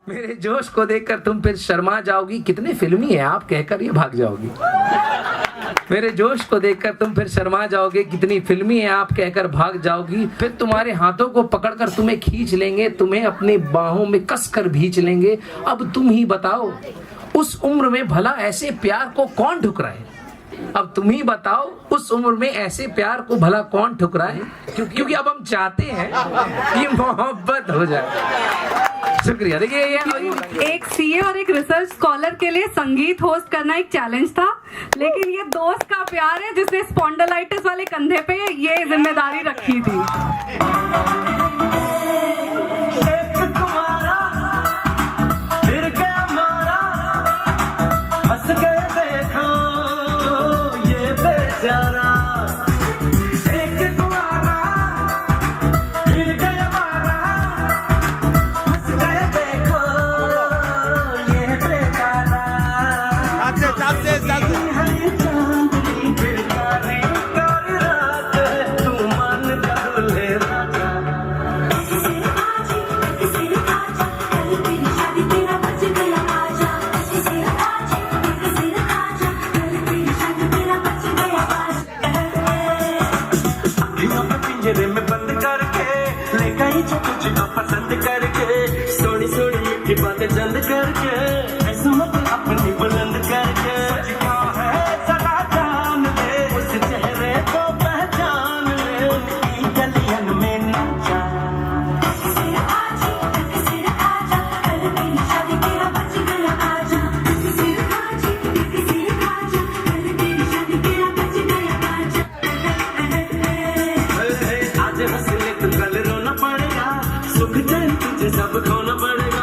मेरे जोश को देखकर तुम फिर शर्मा जाओगी, कितने फिल्मी है आप कहकर ये भाग जाओगी। मेरे जोश को देखकर तुम फिर शर्मा जाओगे, कितनी फिल्मी है आप कहकर भाग जाओगी। फिर तुम्हारे हाथों को पकड़कर तुम्हें खींच लेंगे, तुम्हें अपनी बाहों में कसकर भींच लेंगे। अब तुम ही बताओ उस उम्र में भला ऐसे प्यार को कौन ठुकराए। अब तुम ही बताओ उस उम्र में ऐसे प्यार को भला कौन ठुकराए। क्योंकि अब हम चाहते हैं कि मोहब्बत हो जाए। शुक्रिया। देखिए एक सीए और एक रिसर्च स्कॉलर के लिए संगीत होस्ट करना एक चैलेंज था, लेकिन ये दोस्त का प्यार है जिसने स्पॉन्डिलाइटिस वाले कंधे पे ये जिम्मेदारी रखी थी। में बंद करके ले गई जो तुझको पसंद करके, सोनी सोनी मीठी बातें चंद करके, किस्मत अपनी बुलंद करके है सदा जान ले, उस चेहरे को पहचान ले, उनकी गलियन में न जा। आज हंस ले तो कल रोना पड़ेगा, सुख चैन तुझे सब खोना पड़ेगा।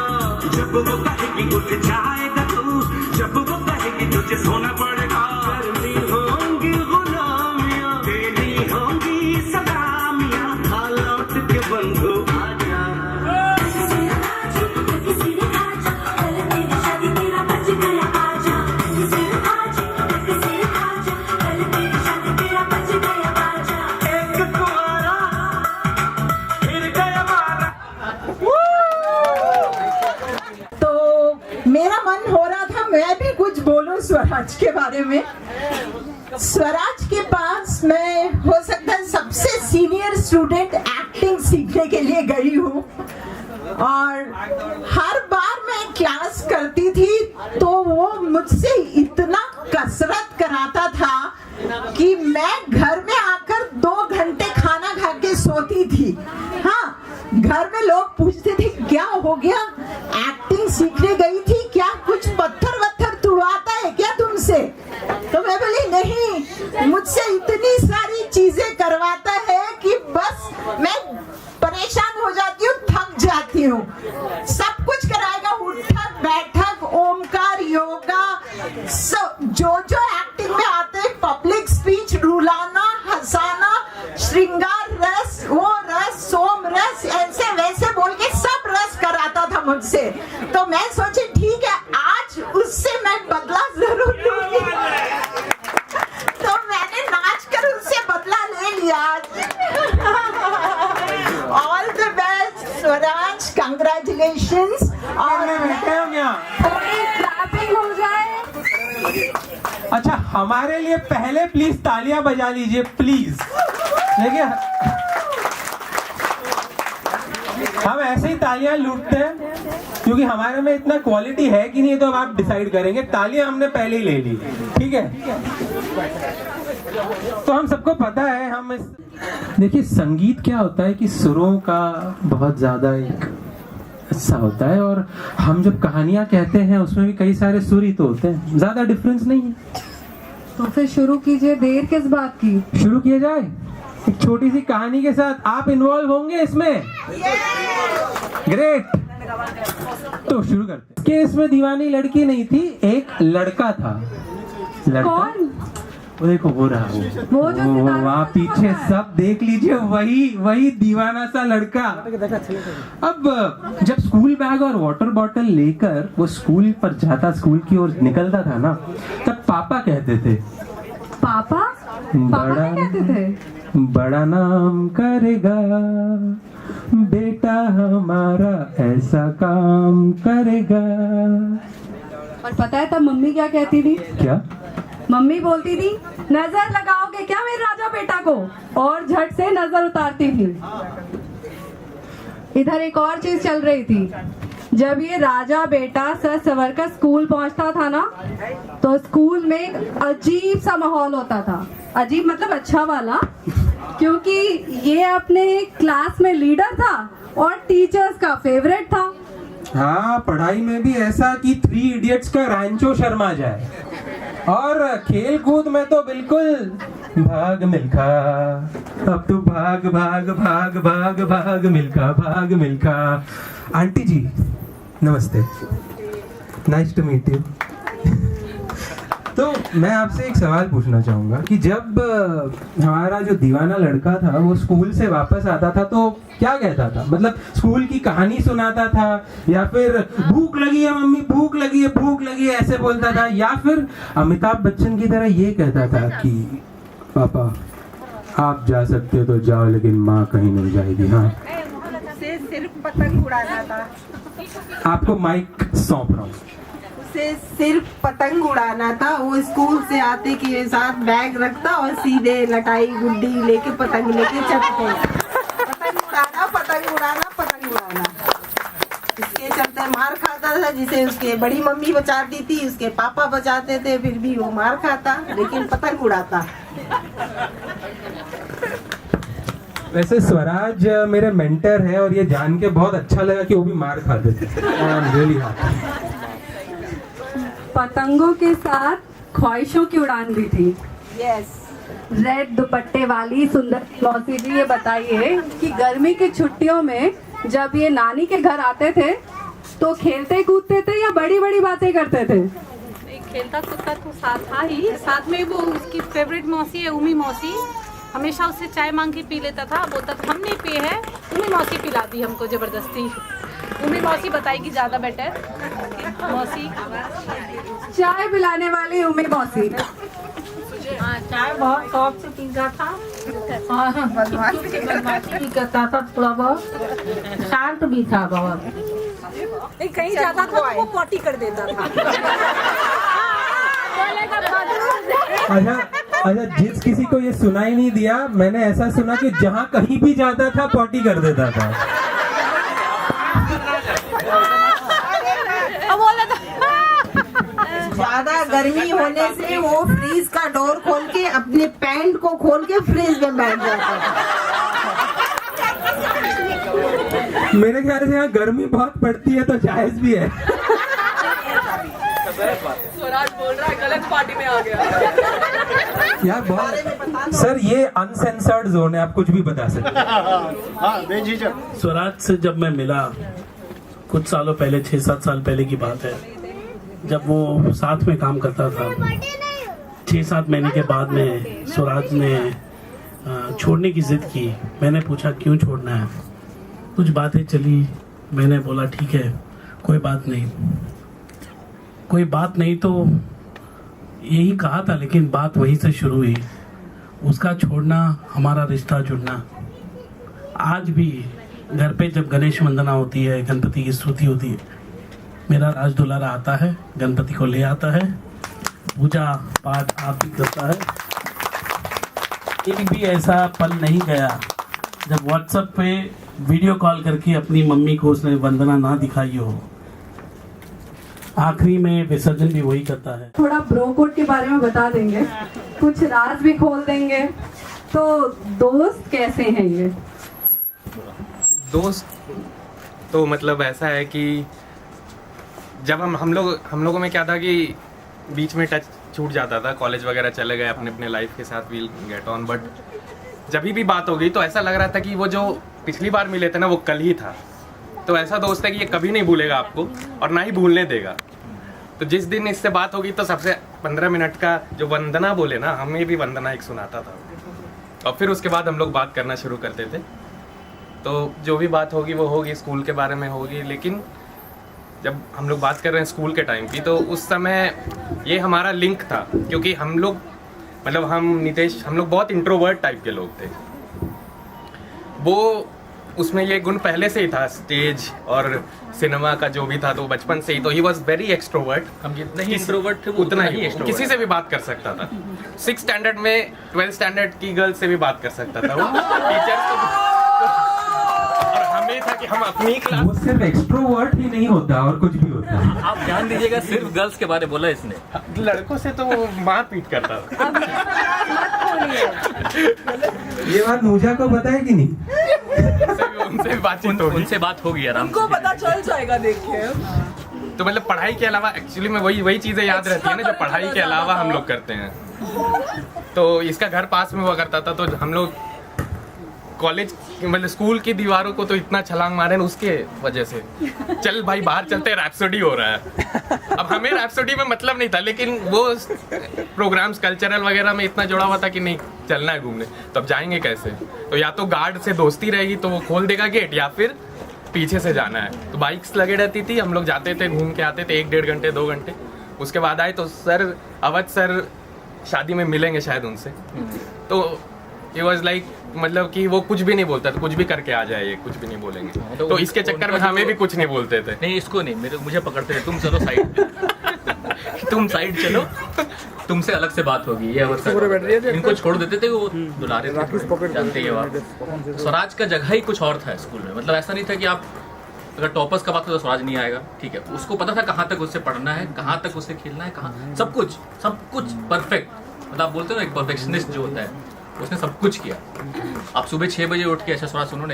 जब वो कहेगी उठ जाएगा तू, जब वो कहेगी तुझे सोना पड़ेगा, करनी होंगी गुलामियां, देनी होंगी सलामियां, आ लौट के बंधु आजा। एक कुआरा फिर गया मारा। तो मेरा मन हो रहा था मैं भी कुछ बोलूं स्वराज के बारे में। स्वराज के पास मैं हो सकता है सबसे सीनियर स्टूडेंट एक्टिंग सीखने के लिए गई हूँ, और हर बार मैं क्लास करती थी तो वो मुझसे इतना कसरत कराता था कि मैं घर में आकर 2 घंटे खाना खा के सोती थी। हाँ, घर में लोग पूछते थे क्या हो गया, एक्टिंग सीखने गई थी क्या, कुछ पत्थर वत्थर तुड़वाता है क्या तुमसे? तो मैं बोली नहीं, मुझसे इतनी सारी चीजें करवाता है कि बस मैं परेशान हो जाती हूँ, थक जाती हूँ। सब कुछ कराएगा, उठक बैठक, ओमकार, योगा, जो एक्टिंग में आते हैं, पब्लिक स्पीच, रुलाना, हंसाना, श्रृंगार रस, वो रस, सोम रस, ऐसे वैसे बोल के सब रस कराता था मुझसे। तो मैं सोची ठीक है, आज उससे मैं बदला जरूर लूंगी। तो मैंने नाच कर उससे बदला ले लिया। All the best Swaraj, congratulations. और थोड़ी क्लैपिंग हो जाए। अच्छा, हमारे लिए पहले प्लीज तालियां बजा लीजिए प्लीज। देखिए, हम ऐसे ही तालियां लूटते हैं क्योंकि हमारे में इतना क्वालिटी है कि नहीं, तो अब आप डिसाइड करेंगे। तालियां हमने पहले ही ले ली, ठीक है। तो हम सबको पता है, हम देखिए संगीत क्या होता है कि सुरों का बहुत ज्यादा एक हिस्सा होता है, और हम जब कहानियां कहते हैं उसमें भी कई सारे सुर ही तो होते हैं, ज्यादा डिफरेंस नहीं है। तो फिर शुरू कीजिए, देर किस बात की। शुरू किया जाए एक छोटी सी कहानी के साथ। आप इन्वॉल्व होंगे इसमें? ग्रेट। तो शुरू करते हैं कि इसमें दीवानी लड़की नहीं थी, एक लड़का था। लड़का? कौन? वो देखो, वो रहा वो जो सितारा वहाँ वाला पीछे है। सब देख लीजिए, वही दीवाना सा लड़का। अब जब स्कूल बैग और वाटर बॉटल लेकर वो स्कूल पर जाता, स्कूल की ओर निकलता था ना, तब पापा कहते थे, पापा क्या कहते थे? बड़ा नाम करेगा बेटा हमारा, ऐसा काम करेगा। और पता है तब मम्मी क्या कहती थी? क्या? मम्मी बोलती थी, नजर लगाओगे क्या मेरे राजा बेटा को, और झट से नजर उतारती थी। इधर एक और चीज चल रही थी, जब ये राजा बेटा सर सवर का स्कूल पहुंचता था ना, तो स्कूल में एक अजीब सा माहौल होता था। अजीब मतलब अच्छा वाला, क्योंकि ये अपने क्लास में लीडर था और टीचर्स का फेवरेट था। हाँ, पढ़ाई में भी ऐसा कि 3 इडियट्स का रैंचो शर्मा जाए, और खेल कूद में तो बिल्कुल भाग मिल्खा, अब तो भाग भाग भाग भाग भाग मिल्खा, भाग मिल्खा। आंटी जी नमस्ते, नाइस टू मीट यू। तो मैं आपसे एक सवाल पूछना चाहूंगा कि जब हमारा जो दीवाना लड़का था वो स्कूल से वापस आता था तो क्या कहता था? मतलब स्कूल की कहानी सुनाता था, या फिर भूख लगी है मम्मी, भूख लगी है, भूख लगी है, ऐसे बोलता था, या फिर अमिताभ बच्चन की तरह ये कहता था कि पापा आप जा सकते हो तो जाओ, लेकिन माँ कहीं नहीं जाएगी। हाँ, उसे सिर्फ पतंग उड़ाना था। आपको माइक सौंप रहा हूँ। उसे सिर्फ पतंग उड़ाना था। वो स्कूल से आते के साथ बैग रखता और सीधे लटाई गुड्डी लेके पतंग लेके चलते। पतंग उड़ाना, पतंग उड़ाना, पतंग उड़ाना। इसके चलते मार खाता था, जिसे उसके बड़ी मम्मी बचाती थी, उसके पापा बचाते थे, फिर भी वो मार खाता लेकिन पतंग उड़ाता। वैसे स्वराज मेरे मेंटर है, और ये जान के बहुत अच्छा लगा कि वो भी मार खाते थे। really पतंगों के साथ ख्वाहिशों की उड़ान भी थी। यस। रेड दुपट्टे वाली सुंदर मौसी जी, ये बताइए कि गर्मी की छुट्टियों में जब ये नानी के घर आते थे तो खेलते कूदते थे या बड़ी बड़ी बातें करते थे? नहीं, खेलता कूदता तो साथ था ही, साथ में वो उसकी फेवरेट मौसी है उमी मौसी, हमेशा उससे चाय मांग के पी लेता था, बोलता था हम नहीं पिए हैं, उमी मौसी पिला दी हमको जबरदस्ती। उमी मौसी बताएगी ज्यादा बेटर। मौसी चाय पिलाने वाली उम्मी मौसी। हाँ, चाय बहुत शौक से पीता था और बदमाशी भी करता था, थोड़ा बहुत शांत भी था बहुत। नहीं, कहीं जाता था तो वो पॉटी कर देता था। अच्छा, जिस किसी को ये सुनाई नहीं दिया, मैंने ऐसा सुना कि जहाँ कहीं भी जाता था पॉटी कर देता था। ज्यादा गर्मी होने से वो फ्रीज का डोर खोल के अपने पैंट को खोल के फ्रीज में बैठ जाता था। मेरे ख्याल से यहाँ गर्मी बहुत पड़ती है तो जायज भी है। स्वराज बोल रहा है गलत पार्टी में आ गया। यार बहुत सर, ये अनसेंसर्ड जोन है, आप कुछ भी बता सकते हैं। स्वराज से जब मैं मिला कुछ सालों पहले, 6-7 साल पहले की बात है, जब वो साथ में काम करता था, 6-7 महीने के बाद में स्वराज ने छोड़ने की जिद की। मैंने पूछा क्यों छोड़ना है, कुछ बातें चली, मैंने बोला ठीक है कोई बात नहीं, कोई बात नहीं, तो यही कहा था, लेकिन बात वहीं से शुरू हुई, उसका छोड़ना, हमारा रिश्ता जुड़ना। आज भी घर पे जब गणेश वंदना होती है, गणपति की स्तुति होती है, मेरा राज दुलारा आता है, गणपति को ले आता है, पूजा पाठ आरती करता है। एक भी ऐसा पल नहीं गया जब व्हाट्सएप पे वीडियो कॉल करके अपनी मम्मी को उसने वंदना ना दिखाई हो। आखिरी में विसर्जन भी वही करता है। थोड़ा ब्रो कोड के बारे में बता देंगे, कुछ राज भी खोल देंगे। तो दोस्त कैसे हैं ये? दोस्त तो मतलब ऐसा है कि जब हम लोगों में क्या था कि बीच में टच छूट जाता था, कॉलेज वगैरह चले गए अपने अपने लाइफ के साथ, वील गेट ऑन, बट जब भी बात हो गई तो ऐसा लग रहा था कि वो जो पिछली बार मिले थे ना वो कल ही था। तो ऐसा दोस्त है कि ये कभी नहीं भूलेगा आपको और ना ही भूलने देगा। तो जिस दिन इससे बात होगी तो सबसे 15 मिनट का जो वंदना बोले ना, हमें भी वंदना एक सुनाता था और फिर उसके बाद हम लोग बात करना शुरू करते थे। तो जो भी बात होगी वो होगी, स्कूल के बारे में होगी, लेकिन जब हम लोग बात कर रहे हैं स्कूल के टाइम की, तो उस समय ये हमारा लिंक था, क्योंकि हम लोग मतलब हम लोग बहुत इंट्रोवर्ट टाइप के लोग थे। वो उसमें ये गुण पहले से ही था, स्टेज और सिनेमा का जो भी था, तो बचपन से ही, तो ही वॉज वेरी एक्सट्रोवर्ट। हम जितने ही इंट्रोवर्ट थे उतना ही किसी से भी बात कर सकता था। 6th स्टैंडर्ड में 12th स्टैंडर्ड की गर्ल से भी बात कर सकता था वो, टीचर्स को। और हमें था कि हम अपनी क्लास, वो सिर्फ एक्सट्रोवर्ट ही नहीं होता और कुछ भी होता है। आप ध्यान दीजिएगा, सिर्फ गर्ल्स के बारे में बोला इसने, लड़कों से तो वो मार पीट करता था। ये बात नूजा को पता है कि नहीं? उनसे भी बातचीत होगी, उनसे बात होगी आराम से। उनको पता चल जाएगा, देखिए। तो मतलब पढ़ाई के अलावा एक्चुअली में वही चीजें याद रहती है ना जो पढ़ाई के अलावा हम लोग करते हैं। तो इसका घर पास में हुआ करता था, तो हम लोग कॉलेज मतलब स्कूल की दीवारों को तो इतना छलांग मारे ना उसके वजह से, चल भाई बाहर चलते, रैप्सोडी हो रहा है। अब हमें रैप्सोडी में मतलब नहीं था, लेकिन वो प्रोग्राम्स कल्चरल वगैरह में इतना जुड़ा हुआ था कि नहीं चलना है घूमने, तो अब जाएंगे कैसे? तो या तो गार्ड से दोस्ती रहेगी तो वो खोल देगा गेट, या फिर पीछे से जाना है। तो बाइक्स लगे रहती थी, हम लोग जाते थे, घूम के आते थे 1-1.5 घंटे 2 घंटे। उसके बाद आए तो सर अवध सर शादी में मिलेंगे शायद उनसे, तो इट वाज लाइक मतलब कि वो कुछ भी नहीं बोलता था, कुछ भी करके आ जाए, ये कुछ भी नहीं बोलेंगे। तो इसके चक्कर में हमें भी कुछ नहीं बोलते थे। नहीं, इसको नहीं, मुझे पकड़ते थे, तुम चलो साइड तुम साइड चलो, तुमसे अलग से बात होगी। ये अवस्था इनको छोड़ देते थे, वो दुलारे थे, जानते ही आप। स्वराज का जगह ही कुछ और था स्कूल में। मतलब ऐसा नहीं था कि आप अगर टॉपर्स का बात हो तो स्वराज नहीं आएगा, ठीक है, उसको पता था कहाँ तक उससे पढ़ना है, कहाँ तक उससे खेलना है, कहाँ सब कुछ परफेक्ट। मतलब आप बोलते हो ना एक परफेक्शनिस्ट जो होता है, उसने सब कुछ किया। आप सुबह 6 बजे उठ के, अच्छा स्वराज सुनो ना,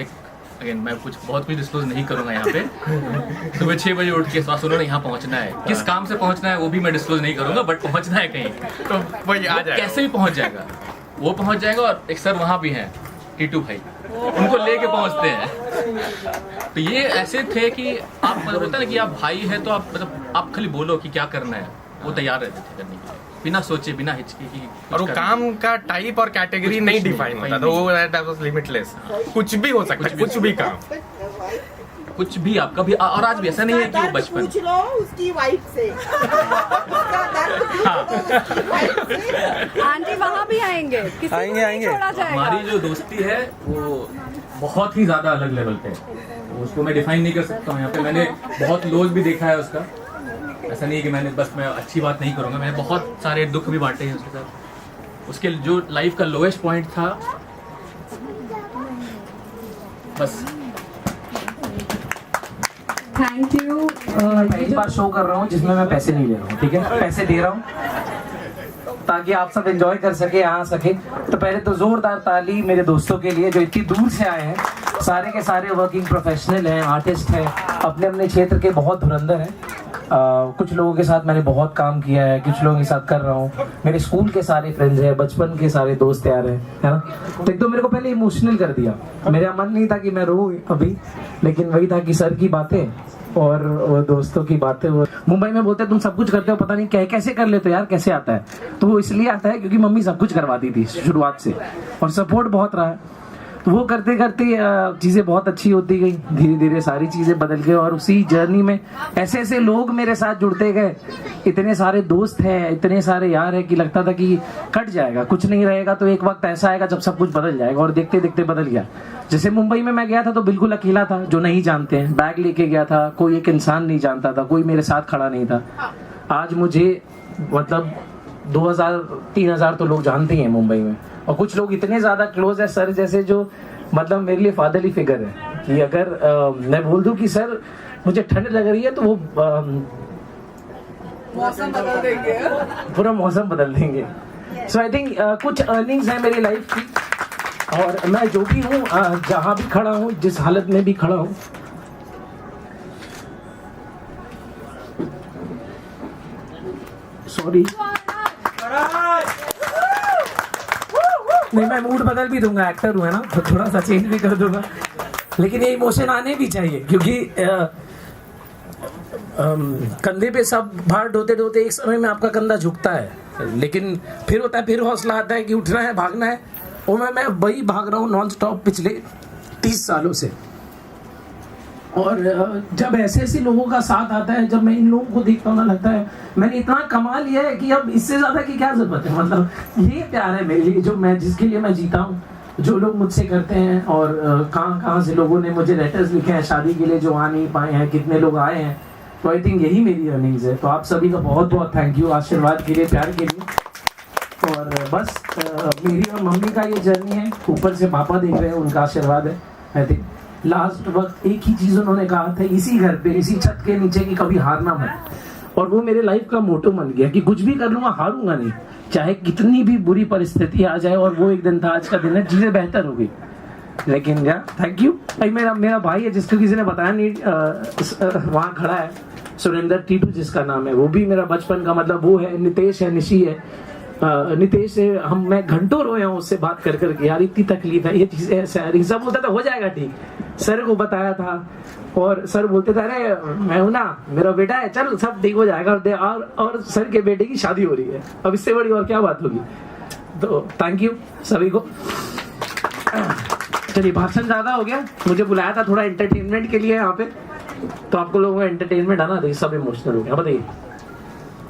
अगेन मैं बहुत कुछ डिस्क्लोज नहीं करूंगा यहाँ पे। सुबह 6 बजे उठ के स्वराज सुनो ना, यहाँ पहुँचना है, किस काम से पहुँचना है वो भी मैं डिस्क्लोज नहीं करूंगा, बट पहुँचना है कहीं, तो वही आ जाए, कैसे भी पहुँच जाएगा, वो पहुँच जाएगा। और एक सर वहाँ भी हैं, टीटू भाई, उनको लेके पहुंचते हैं। तो ये ऐसे थे कि आप मतलब होता है ना कि आप भाई है तो आप मतलब आप खाली बोलो कि क्या करना है, वो तैयार रहते थे करने के लिए, बिना सोचे बिना हिचके की। और वो काम का टाइप और कैटेगरी नहीं डिफाइन होता था, वो दैट वाज लिमिटलेस, कुछ भी हो सकता है, कुछ भी काम, कुछ भी आपका भी। और आज भी ऐसा नहीं है कि वो बचपन। पूछ लो उसकी वाइफ से। उसका दर्द पूछ लो उसकी वाइफ से। आंटी वहाँ भी आएंगे, किसी को नहीं छोड़ा जाएगा। हमारी जो दोस्ती है वो बहुत ही ज्यादा अलग लेवल पे है, उसको मैं डिफाइन नहीं कर सकता हूँ। यहाँ पे मैंने बहुत लोज भी देखा है उसका, ऐसा नहीं है कि मैंने बस मैं अच्छी बात नहीं करूँगा, मैंने बहुत सारे दुख भी बांटे हैं उसके साथ। उसके जो लाइफ का लोएस्ट पॉइंट था बस। Thank you. पहली बार शो कर रहा हूँ जिसमें मैं पैसे नहीं ले रहा हूँ, ठीक है, पैसे दे रहा हूँ ताकि आप सब एंजॉय कर सके, आ सके। तो पहले तो जोरदार ताली मेरे दोस्तों के लिए जो इतनी दूर से आए हैं, सारे के सारे वर्किंग प्रोफेशनल हैं, आर्टिस्ट हैं, अपने अपने क्षेत्र के बहुत धुरंधर हैं। कुछ लोगों के साथ मैंने बहुत काम किया है, कुछ लोगों के साथ कर रहा हूँ, मेरे स्कूल के सारे फ्रेंड्स हैं, बचपन के सारे दोस्त यार हैं, है ना। तो एक तो मेरे को पहले इमोशनल कर दिया, मेरा मन नहीं था कि मैं रो अभी, लेकिन वही था कि सर की बातें और दोस्तों की बातें। मुंबई में बोलते हैं तुम सब कुछ करते हो, पता नहीं कैसे कर लेते हो यार, कैसे आता है। तो वो इसलिए आता है क्योंकि मम्मी सब कुछ करवाती थी शुरुआत से और सपोर्ट बहुत रहा है। तो वो करते करते चीज़ें बहुत अच्छी होती गई, धीरे धीरे सारी चीज़ें बदल गई और उसी जर्नी में ऐसे ऐसे लोग मेरे साथ जुड़ते गए, इतने सारे दोस्त हैं, इतने सारे यार हैं कि लगता था कि कट जाएगा, कुछ नहीं रहेगा। तो एक वक्त ऐसा आएगा जब सब कुछ बदल जाएगा और देखते देखते बदल गया। जैसे मुंबई में मैं गया था तो बिल्कुल अकेला था, जो नहीं जानते हैं, बैग लेके गया था, कोई एक इंसान नहीं जानता था, कोई मेरे साथ खड़ा नहीं था। आज मुझे मतलब 2000-3000 तो लोग जानते हैं मुंबई में, और कुछ लोग इतने ज्यादा क्लोज है सर जैसे, जो मतलब मेरे लिए फादरली फिगर है कि अगर मैं बोल दूं कि सर मुझे ठंड लग रही है तो वो मौसम बदल देंगे, पूरा मौसम बदल देंगे। सो आई थिंक कुछ अर्निंग्स है मेरी लाइफ की, और मैं जो भी हूँ, जहाँ भी खड़ा हूँ, जिस हालत में भी खड़ा हूँ, सॉरी नहीं, मैं मूड बदल भी दूंगा, एक्टर हूँ है ना, तो थोड़ा सा चेंज भी कर दूंगा, लेकिन ये इमोशन आने भी चाहिए क्योंकि कंधे पे सब भार ढोते ढोते एक समय में आपका कंधा झुकता है, लेकिन फिर होता है, फिर हौसला आता है कि उठना है, भागना है। और मैं वही भाग रहा हूँ नॉन स्टॉप पिछले 30 सालों से। और जब ऐसे ऐसे लोगों का साथ आता है, जब मैं इन लोगों को देखता हूँ ना, लगता है मैंने इतना कमा लिया है कि अब इससे ज्यादा की क्या जरूरत है। मतलब ये प्यार है मेरे लिए, जो मैं जिसके लिए मैं जीता हूँ, जो लोग मुझसे करते हैं। और कहाँ से लोगों ने मुझे लेटर्स लिखे हैं शादी के लिए जो आ नहीं पाए हैं, कितने लोग आए हैं। तो आई थिंक यही मेरी अर्निंग्स है। तो आप सभी का बहुत बहुत थैंक यू, आशीर्वाद के लिए, प्यार के लिए। और बस मेरी और मम्मी का ये जर्नी है, ऊपर से पापा देख रहे हैं, उनका आशीर्वाद है। आई थिंक लास्ट वक्त एक ही चीज उन्होंने कहा था इसी घर पे, इसी छत के नीचे, कि कभी हारना मत। और वो मेरे लाइफ का मोटो बन गया कि कुछ भी कर लूंगा, हारूंगा नहीं, चाहे कितनी भी बुरी परिस्थिति आ जाए। और वो एक दिन था, आज का दिन है, चीजें बेहतर हो गई। लेकिन यार थैंक यू। मेरा भाई है जिसको किसी ने बताया नहीं, वहाँ खड़ा है, सुरेंद्र टीटू जिसका नाम है, वो भी मेरा बचपन का, मतलब वो है, नितेश है, निशी है। नितेश से मैं घंटों रोया हूँ उससे बात कर करके, यार इतनी तकलीफ है, ये चीजें ऐसे आ रही। सब बोलता था हो जाएगा ठीक, सर को बताया था और सर बोलते थे अरे मैं हूं ना, मेरा बेटा है, चल सब ठीक हो जाएगा। और सर के बेटे की शादी हो रही है, अब इससे बड़ी और क्या बात होगी। तो थैंक यू सभी को। चलिए भाषण ज्यादा हो गया, मुझे बुलाया था थोड़ा एंटरटेनमेंट के लिए यहाँ पे, तो आपको लोगों का एंटरटेनमेंट है ना, देखिए सब इमोशनल हो गया, बताइए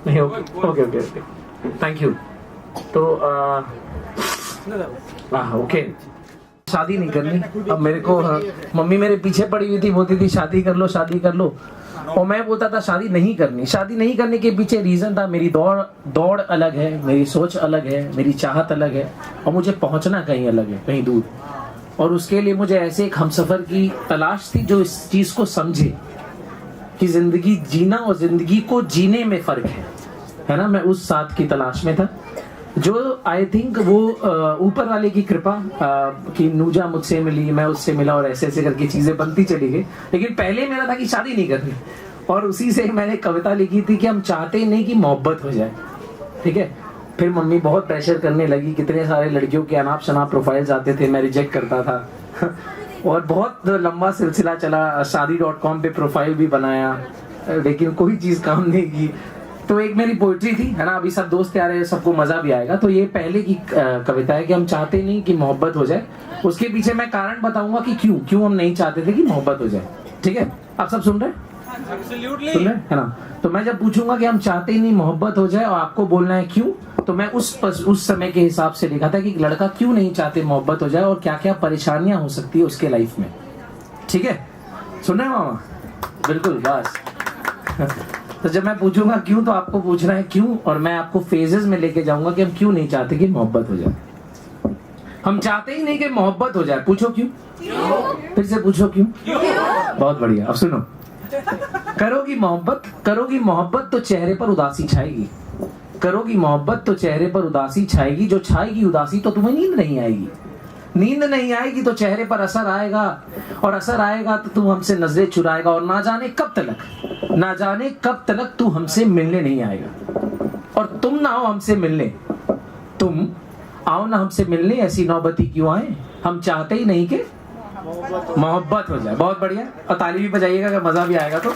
नहीं? Okay thank you. तो ओके, शादी नहीं करनी अब मेरे को। मम्मी मेरे पीछे पड़ी हुई थी, बोलती थी शादी कर लो शादी कर लो, और मैं बोलता था शादी नहीं करनी। शादी नहीं करने के पीछे रीजन था, मेरी दौड़ अलग है, मेरी सोच अलग है, मेरी चाहत अलग है, और मुझे पहुंचना कहीं अलग है, कहीं दूर। और उसके लिए मुझे ऐसे एक हमसफर की तलाश थी जो इस चीज को समझे कि जिंदगी जीना और जिंदगी को जीने में फर्क है ना। मैं उस साथ की तलाश में था, जो आई थिंक वो ऊपर वाले की कृपा कि नूजा मुझसे मिली, मैं उससे मिला, और ऐसे ऐसे करके चीजें बनती चली गई। लेकिन पहले मेरा था कि शादी नहीं करनी, और उसी से मैंने कविता लिखी थी कि हम चाहते ही नहीं कि मोहब्बत हो जाए, ठीक है। फिर मम्मी बहुत प्रेशर करने लगी, कितने सारे लड़कियों के अनाप शनाप प्रोफाइल्स आते थे, मैं रिजेक्ट करता था, और बहुत लंबा सिलसिला चला, शादी.com पे प्रोफाइल भी बनाया, लेकिन कोई चीज़ काम नहीं की। तो एक मेरी पोइट्री थी, है ना, अभी सब दोस्त आ रहे हैं, सबको मज़ा भी आएगा। तो ये पहले की कविता है कि हम चाहते नहीं कि मोहब्बत हो जाए। उसके पीछे मैं कारण बताऊंगा कि क्यों हम नहीं चाहते थे कि मोहब्बत हो जाए। ठीक है, आप सब सुन रहे हैं? सुन रहे हैं, है ना? तो मैं जब पूछूंगा कि हम चाहते ही नहीं मोहब्बत हो जाए और आपको बोलना है क्यों, तो मैं उस समय के हिसाब से लिखा था कि लड़का क्यों नहीं चाहते मोहब्बत हो जाए और क्या क्या परेशानियां हो सकती है उसके लाइफ में। ठीक है, सुन रहे हैं मामा? बिल्कुल, बस। तो जब मैं पूछूंगा क्यों, तो आपको पूछना है क्यों, और मैं आपको फेजेस में लेके जाऊंगा कि हम क्यों नहीं चाहते कि मोहब्बत हो जाए। हम चाहते ही नहीं कि मोहब्बत हो जाए। पूछो क्यों? फिर से पूछो क्यों? बहुत बढ़िया। अब सुनो, करोगी मोहब्बत तो चेहरे पर उदासी छाएगी। करोगी मोहब्बत तो चेहरे पर उदासी छाएगी, जो छाएगी उदासी तो तुम्हें नींद नहीं आएगी। नींद नहीं आएगी तो चेहरे पर असर आएगा, और असर आएगा तो तू हमसे नजरें चुराएगा, और ना जाने कब तक तू हमसे मिलने नहीं आएगा। और तुम ना आओ हमसे मिलने, तुम आओ ना हमसे मिलने, ऐसी नौबती क्यों आए, हम चाहते ही नहीं कि मोहब्बत हो जाए। बहुत बढ़िया, और ताली भी बजाइएगा अगर मजा भी आएगा तो।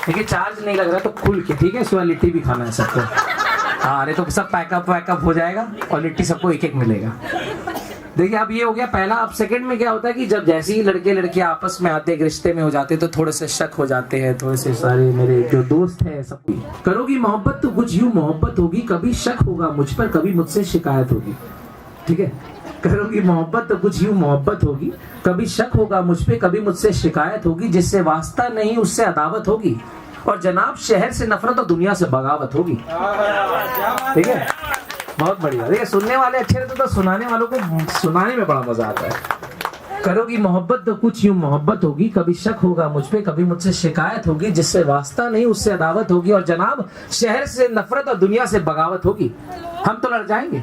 ठीक है, चार्ज नहीं लग रहा तो खुल के, ठीक है, इसके बाद लिट्टी भी खाना है सबको। हाँ, अरे तो सब पैकअप हो जाएगा और लिट्टी सबको एक एक मिलेगा। देखिए, अब ये हो गया पहला। अब सेकंड में क्या होता है कि जब जैसे ही लड़के लड़के आपस में आते, एक रिश्ते में हो जाते हैं, तो थोड़े से शक हो जाते हैं, थोड़े से सारे मेरे जो दोस्त हैं सब। करोगी मोहब्बत तो कुछ यूं मोहब्बत होगी, कभी शक होगा मुझ पर, कभी मुझसे शिकायत होगी। ठीक है, करोगी मोहब्बत तो कुछ यूं मोहब्बत होगी, कभी शक होगा मुझ पे, कभी मुझसे शिकायत होगी, जिससे वास्ता नहीं उससे अदावत होगी, और जनाब शहर से नफरत और दुनिया से बगावत होगी। ठीक है, बहुत बढ़िया। देखिए, सुनने वाले अच्छे रहते तो सुनाने वालों को सुनाने में बड़ा मजा आता है। करोगी मोहब्बत तो कुछ यूं मोहब्बत होगी, कभी शक होगा मुझ पे, कभी मुझसे शिकायत होगी, जिससे वास्ता नहीं उससे अदावत होगी, और जनाब शहर से नफरत और दुनिया से बगावत होगी। हम तो लड़ जाएंगे,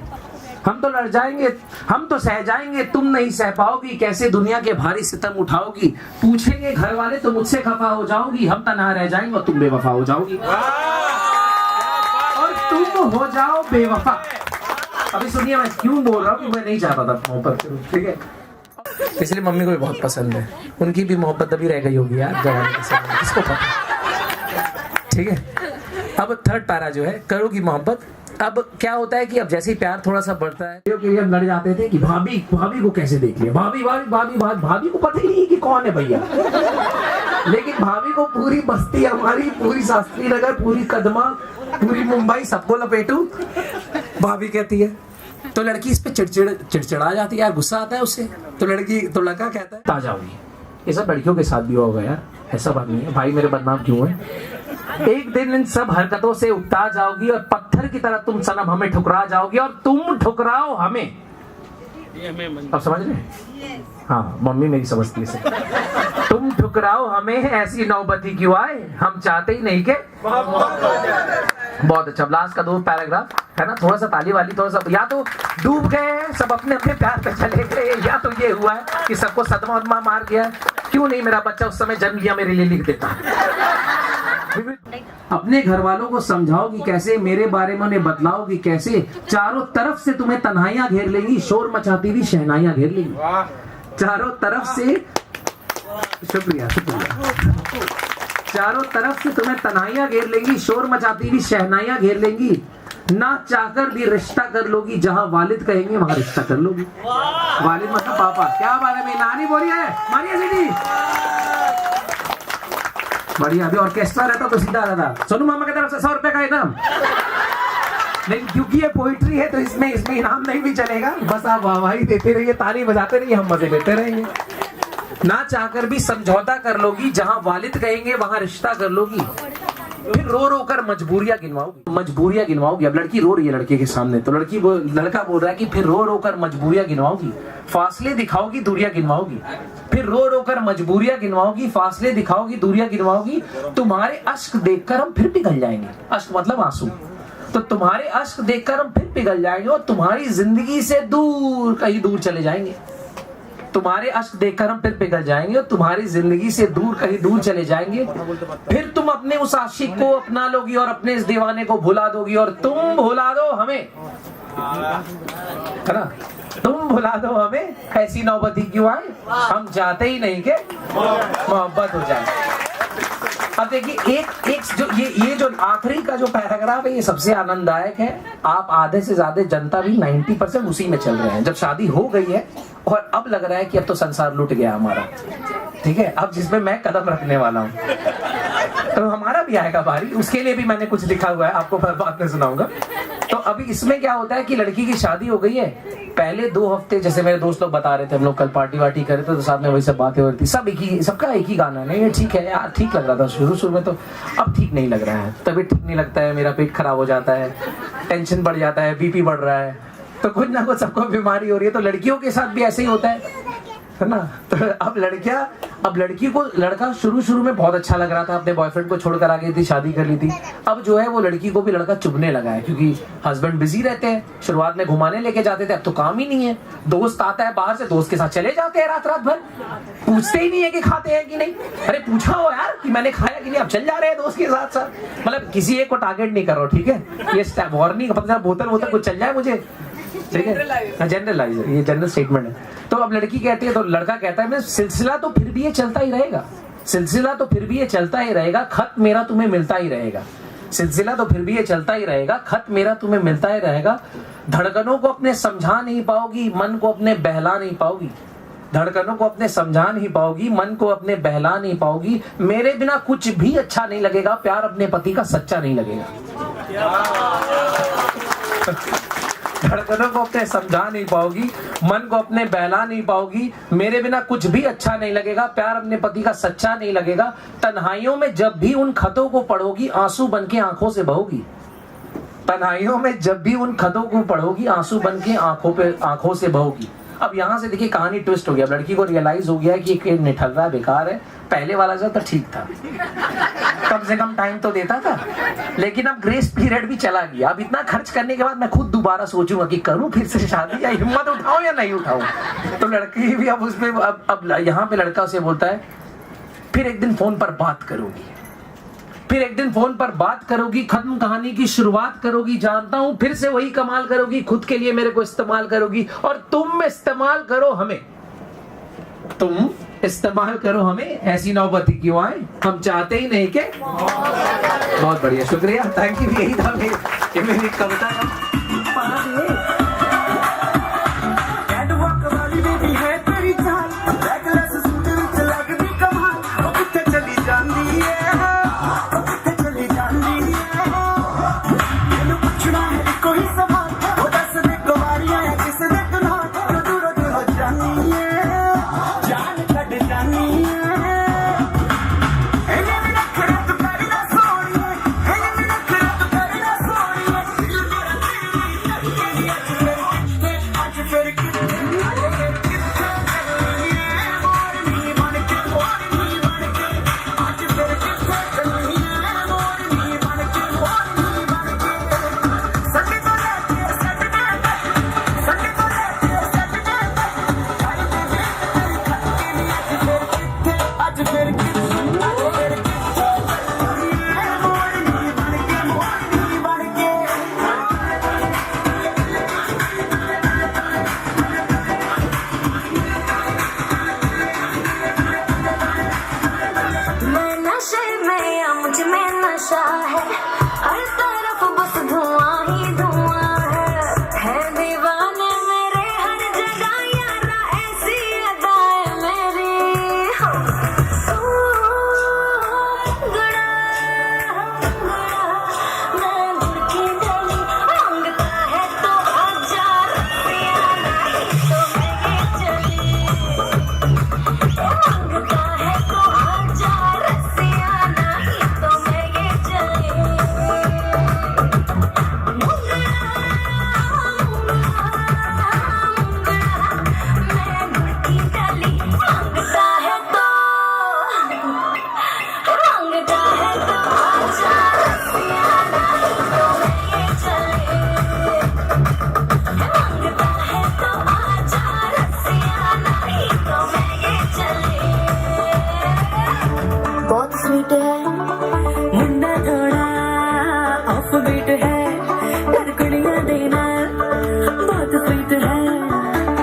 हम तो सह जाएंगे, तुम नहीं सह पाओगी, कैसे दुनिया के भारी सितम उठाओगी। पूछेंगे घर वाले तो मुझसे खफा हो जाओगी, हम तन्हा रह जाएंगे और तुम बेवफा हो जाओगी, और तुम हो जाओ बेवफा। अभी सुनिए, मैं क्यों बोल रहा हूँ कि मैं नहीं चाहता था मोहब्बत। ठीक है, इसलिए मम्मी को भी बहुत पसंद है, उनकी भी मोहब्बत अभी रह गई होगी यार जवानी के समय, किसको पता। ठीक है, अब थर्ड पैरा जो है, करोगी मोहब्बत। अब क्या होता है कि अब जैसे ही प्यार थोड़ा सा बढ़ता है, क्योंकि हम लड़ जाते थे कि भाभी को कैसे देख लिया, भाभी को पता ही नहीं कि कौन है भैया। लेकिन भाभी को पूरी बस्ती हमारी, पूरी शास्त्री नगर, पूरी कदमा, पूरी मुंबई, सबको लपेटू भाभी कहती है। तो लड़की इस पे चिड़चिड़ा जाती है यार, गुस्सा आता है उससे। तो लड़का कहता है ताजा होगी। ये सब लड़कियों के साथ भी होगा यार, ऐसा बात नहीं है। भाई मेरे बदनाम क्यों है? एक दिन इन सब हरकतों से उकता जाओगी, और पत्थर की तरह तुम सनम हमें ठुकरा जाओगी, और तुम ठुकराओ हमें। अब समझ रहे? हाँ, मम्मी मेरी समझती है। तुम ठुकराओ हमें, ऐसी नौबती क्यों आए, हम चाहते ही नहीं के। बहुत अच्छा। लास्ट का 2 पैराग्राफ है ना, थोड़ा सा ताली वाली, थोड़ा सा, या तो डूब गए हैं सब अपने अपने प्यार पे चले गए, या तो ये हुआ है कि सबको सदमा उदमा मार गया। क्यों नहीं मेरा बच्चा उस समय जन्म लिया, मेरे लिए लिख देता। अपने घर वालों को समझाओगी कैसे, मेरे बारे में उन्हें बतलाओगी कैसे, चारों तरफ से तुम्हें तन्हाइयां घेर लेंगी, शोर मचाती हुई शहनाइयां घेर लेंगी। चारों तरफ से, शुक्रिया, चारों तरफ से तुम्हें तन्हाइयां घेर लेंगी, शोर मचाती हुई शहनाइयां घेर लेंगी, ना चाहकर भी रिश्ता कर लोगी, जहां वालिद कहेंगे वहां रिश्ता कर लोगी। वालिद मतलब पापा। क्या बात है, मेरी नानी बोली है, मानिए दीदी। बढ़िया। अभी ऑर्केस्ट्रा रहता तो सीधा रहता, सोनू मामा की तरफ से 100 रुपए का इनाम। लेकिन क्योंकि ये पोइट्री है तो इसमें इनाम नहीं भी चलेगा, बस आप वाहवाही देते रहिए, ताली बजाते रहिए, हम मजे लेते रहेंगे। ना चाहकर भी समझौता कर लोगी, जहां वालिद कहेंगे वहां रिश्ता कर लोगी, फिर रो रो कर मजबूरियां गिनवाओगी। अब लड़की रो रही है लड़के के सामने, तो लड़का बोल रहा है कि फिर रो रो कर मजबूरियां गिनवाओगी, फासले दिखाओगी, दूरियां गिनवाओगी, फिर रो रो कर मजबूरियां गिनवाओगी, फासले दिखाओगी, दूरियां गिनवाओगी। तुम्हारे अश्क देखकर हम फिर पिघल जाएंगे। अश्क मतलब आंसू। तो तुम्हारे अश्क देखकर हम फिर पिघल जाएंगे, और तुम्हारी जिंदगी से दूर, कहीं दूर चले जाएंगे। तुम्हारे अश्क देखकर हम फिर पिघल जाएंगे, और तुम्हारी जिंदगी से दूर, कहीं दूर चले जाएंगे। फिर तुम अपने उस आशिक को अपना लोगी, और अपने इस दीवाने को भुला दोगी, और तुम भुला दो हमें, है ना। तुम भुला दो हमें, ऐसी नौबत ही क्यों आए, हम चाहते ही नहीं कि मोहब्बत हो जाए। अब देखिए एक जो ये जो आखिरी का जो पैराग्राफ है ये सबसे आनंददायक है। आप आधे से ज्यादा जनता भी 90% उसी में चल रहे हैं। जब शादी हो गई है और अब लग रहा है कि अब तो संसार लुट गया हमारा, ठीक है, अब जिसमें मैं कदम रखने वाला हूँ, तो हमारा भी आएगा बारी। उसके लिए भी मैंने कुछ लिखा हुआ है, आपको बाद में सुनाऊंगा। तो अभी इसमें क्या होता है कि लड़की की शादी हो गई है, पहले 2 हफ्ते जैसे मेरे दोस्त लोग बता रहे थे, हम लोग कल पार्टी वार्टी कर रहे थे तो साथ में वही सब बातें हो रही थी, सब सबका एक ही गाना, नहीं ये ठीक है यार, ठीक लग रहा था शुरू में, तो अब ठीक नहीं लग रहा है, तबीयत ठीक नहीं लगता है, मेरा पेट खराब हो जाता है, टेंशन बढ़ जाता है, बीपी बढ़ रहा है, तो कुछ ना कुछ सबको बीमारी हो रही है। तो लड़कियों के साथ भी ऐसे ही होता है ना। तो अब लड़की को लड़का शुरू में बहुत अच्छा लग रहा था, अपने बॉयफ्रेंड को छोड़कर आ गई थी, शादी कर ली थी। अब जो है वो लड़की को भी लड़का चुभने लगा है, क्योंकि हस्बैंड बिजी रहते हैं, शुरुआत में घुमाने लेके जाते थे, अब तो काम ही नहीं है, दोस्त आता है बाहर से, दोस्त के साथ चले जाते हैं रात भर, पूछते ही नहीं है कि खाते हैं कि नहीं, अरे पूछा हो यार कि मैंने खाया कि नहीं, अब चल जा रहे हैं दोस्त के साथ साथ। मतलब किसी एक को टारगेट नहीं कर रहा, ठीक है, ये वार्निंग, पता बोतल कुछ चल जाए मुझे, ठीक है, जनरलाइज, ये जनरल स्टेटमेंट है। तो अब लड़की कहती है, तो लड़का कहता है मैं सिलसिला तो फिर भी ये चलता ही रहेगा, सिलसिला तो फिर भी ये चलता ही रहेगा, खत मेरा तुम्हें मिलता ही रहेगा, सिलसिला तो फिर भी ये चलता ही रहेगा, खत मेरा तुम्हें मिलता ही रहेगा। धड़कनों को अपने समझा नहीं पाओगी, मन को अपने बहला नहीं पाओगी, धड़कनों को अपने समझा नहीं पाओगी, मन को अपने बहला नहीं पाओगी, मेरे बिना कुछ भी अच्छा नहीं लगेगा, प्यार अपने पति का सच्चा नहीं लगेगा। धड़कनों को अपने समझा नहीं पाओगी, मन को अपने बहला नहीं पाओगी, मेरे बिना कुछ भी अच्छा नहीं लगेगा, प्यार अपने पति का सच्चा नहीं लगेगा। तन्हाइयों में जब भी उन खतों को पढ़ोगी, आंसू बन के आंखों से बहोगी, तन्हाइयों में जब भी उन खतों को पढ़ोगी, आंसू बन के आंखों से बहोगी। अब यहाँ से देखिए कहानी ट्विस्ट हो गया, लड़की को रियलाइज हो गया कि ये निठल्ला बेकार है, पहले वाला जो था ठीक था, कम से कम टाइम तो देता था, लेकिन अब ग्रेस पीरियड भी चला गया। अब इतना खर्च करने के बाद मैं खुद दोबारा सोचूंगा कि करूं फिर से शादी, या हिम्मत उठाऊं या नहीं उठाऊं। तो लड़की भी अब उसमें अब यहाँ पे लड़का से बोलता है फिर एक दिन फोन पर बात करोगी, फिर एक दिन फोन पर बात करोगी, खत्म कहानी की शुरुआत करोगी, जानता हूं फिर से वही कमाल करोगी, खुद के लिए मेरे को इस्तेमाल करोगी, और तुम इस्तेमाल करो हमें, तुम इस्तेमाल करो हमें, ऐसी नौबत ही क्यों आए, हम चाहते ही नहीं के। बहुत बढ़िया, शुक्रिया, थैंक यू। यही था मेरी कविता का। है, लड़कड़ियां देना बहुत स्वीट है।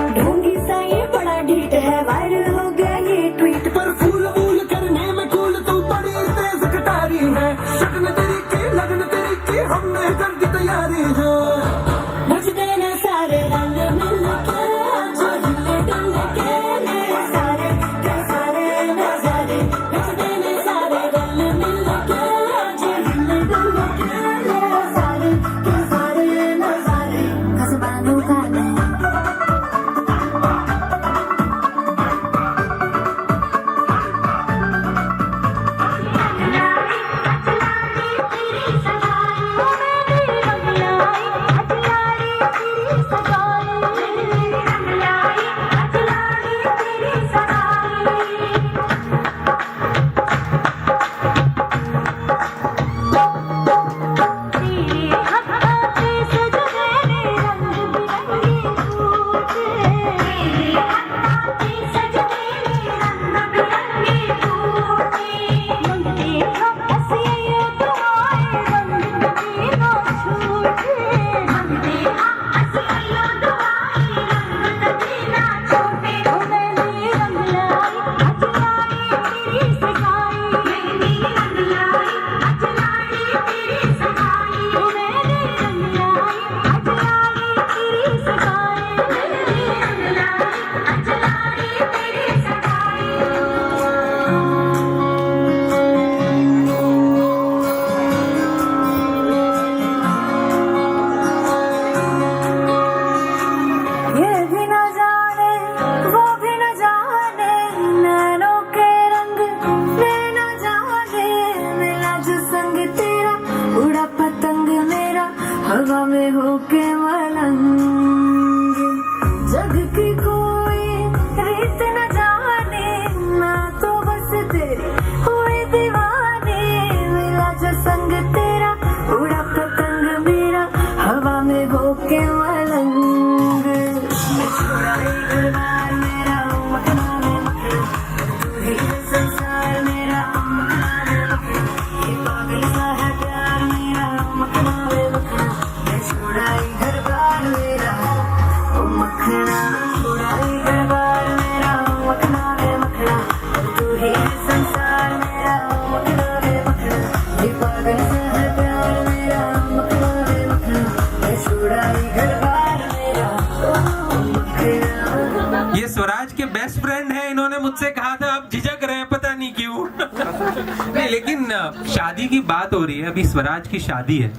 नहीं, लेकिन शादी की बात हो रही है, अभी स्वराज की शादी है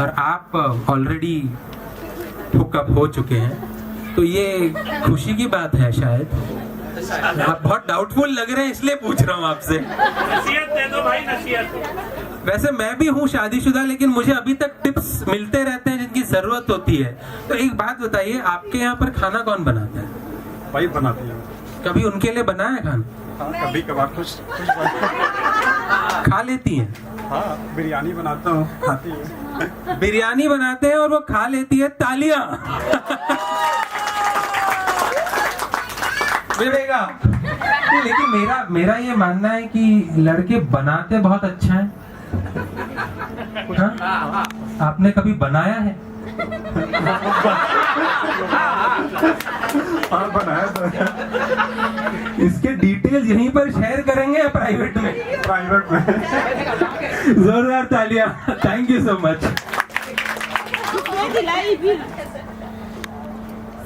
और आप ऑलरेडी हुकअप हो चुके हैं, तो ये खुशी की बात है शायद। आप बहुत डाउटफुल लग रहे हैं, इसलिए पूछ रहा हूँ आपसे। नसीहत दे दो भाई, नसीहत। वैसे मैं भी हूँ शादीशुदा, लेकिन मुझे अभी तक टिप्स मिलते रहते हैं जिनकी जरूरत होती है। तो एक बात बताइए, आपके यहाँ पर खाना कौन बनाता है? वाइफ बनाती है। कभी उनके लिए बनाया है खाना? हाँ, कभी कभार कुछ खा लेती हैं? हाँ, बिरयानी बनाता हूँ, खाती है। बिरयानी बनाते हैं और वो खा लेती है, तालियां। मिलेगा। लेकिन मेरा ये मानना है कि लड़के बनाते बहुत अच्छा है। हाँ? आपने कभी बनाया है? हाँ, बनाया तो है। इसके डिटेल्स यहीं पर शेयर करेंगे या प्राइवेट में? प्राइवेट में। जोरदार तालियां। Thank you so much.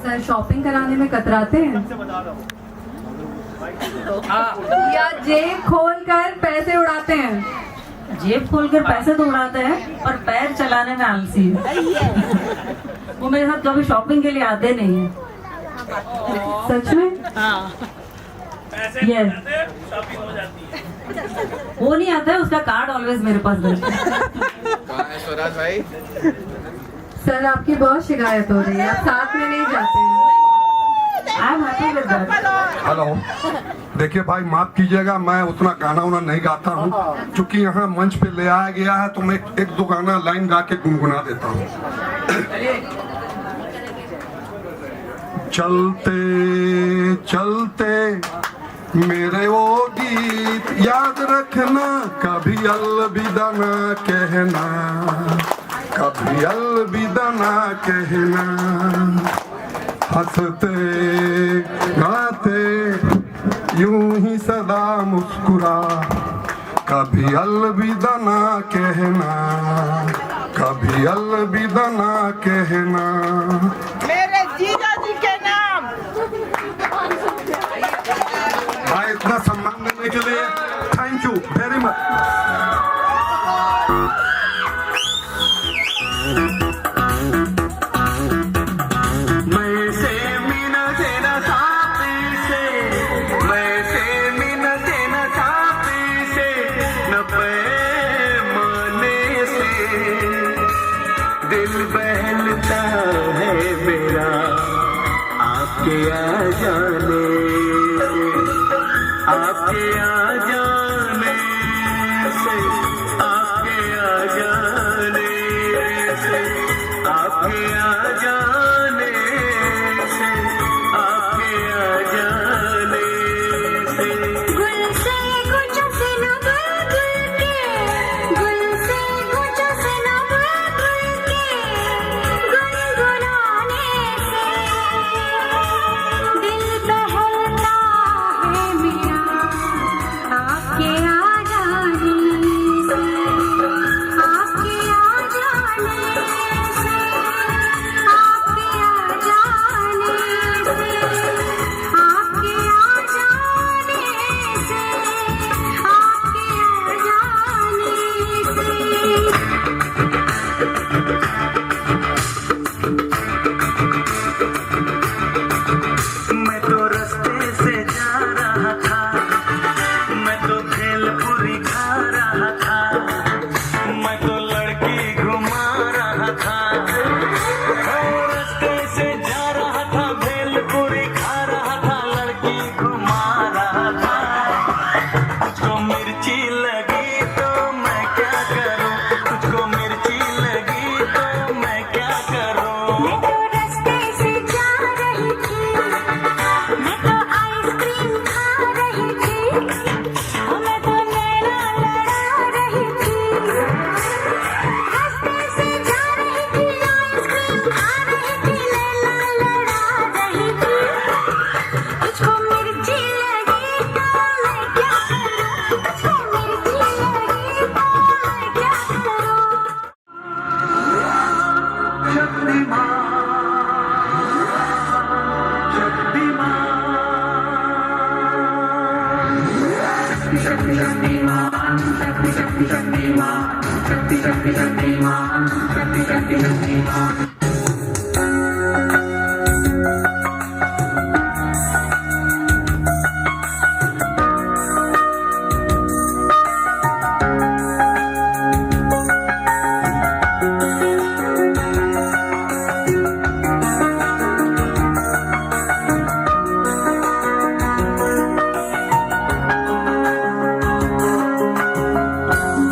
Sir, shopping कराने में कतराते हैं या जेब खोल कर पैसे उड़ाते हैं? जेब खोलकर पैसे तो उड़ाते हैं, पर पैर चलाने में आलसी है। वो मेरे साथ कभी शॉपिंग के लिए आते नहीं है। सच में? यस, वो नहीं आता है, उसका कार्ड ऑलवेज मेरे पास रहता है। स्वराज भाई, सर, आपकी बहुत शिकायत हो रही है, आप साथ में नहीं जाते हैं। I am happy with that. Hello, देखिए भाई, माफ कीजिएगा, मैं उतना गाना उना नहीं गाता हूँ। चूंकि यहाँ मंच पे ले आया गया है, तो मैं एक दो गाना लाइन गा के गुनगुना देता हूँ। चलते चलते मेरे वो गीत याद रखना, कभी अलविदा ना कहना, कभी अलविदा ना कहना। हंसते गाते यूं ही सदा मुस्कुरा, कभी अलविदा ना कहना, कभी अलविदा ना कहना। मेरे जीजा जी के नाम। भाई, इतना सम्मान देने के लिए थैंक यू वेरी मच। दिल बहलता है मेरा आपके आ जाने, आपके आ जाने से, आपके आ जाने से, आपके आ जाने से, आपके आ जाने से। गुल से कुछ से न गुल के, गुल से कुछ से न गुल के, गुनगुनाने से दिल बहलता है मेरा आपके आ जाने से, आपके आ जाने से, आपके आ जाने से, आपके आ जाने से, मैं तो रास्ते से जा रहा था, मैं तो भेलपुरी खा रहा था, मैं तो लड़की घुमा रहा था। रास्ते से जा रहा था, भेलपुरी खा रहा था, लड़की घुमा रहा था। तुझको मिर्ची लगी तो मैं क्या करूं, तुझको मिर्ची लगी तो मैं क्या करूं। मैं तो रास्ते से जा रही थी, मैं तो आइसक्रीम खा रही थी, मैं तो नैना लड़ा रही थी। रास्ते से जा रही थी, आइसक्रीम खा रही थी, नैना लड़ा रही थी। तुझको मिर्ची लगी तो मैं क्या करूं, तुझको मिर्ची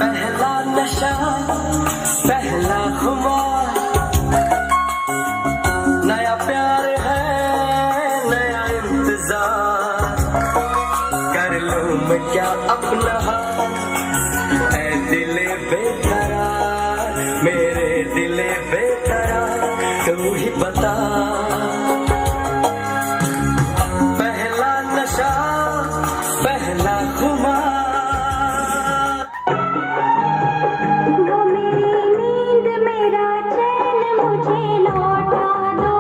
पहला नशा पहला खुमार नया प्यार है नया इंतजार कर लूं मैं क्या अपना हाथ ऐ दिले बेकरार मेरे दिले बेकरार तू ही बता पहला नशा पहला खुमार वो मेरी नींद मेरा चैन मुझे लौटा दो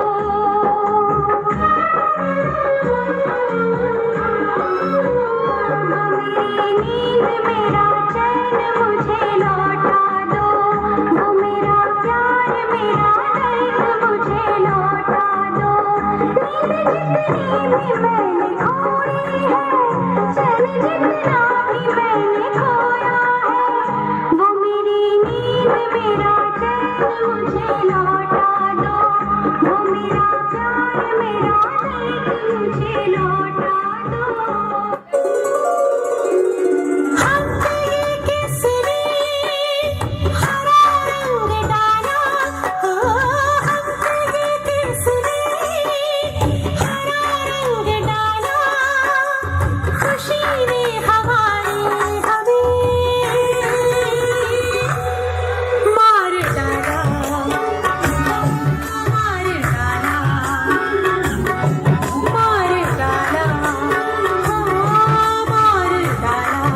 वो मेरी नींद मेरा चैन मुझे लौटा दो वो मेरा प्यार मेरा दर्द मुझे लौटा दो नींद जितनी भी मैंने खोई है चैन जितना भी मैंने खोया है वो मेरी नींद मेरा चैन मुझे लौटा दो वो मेरा प्यार मेरा दर्द मुझे लौटा दो हम गए केसरी हरा रंग डाला हम गए केसरी हरा रंग डाला खुशी ने हमारी हमें मार डाला मार डाला मार डाला मार डाला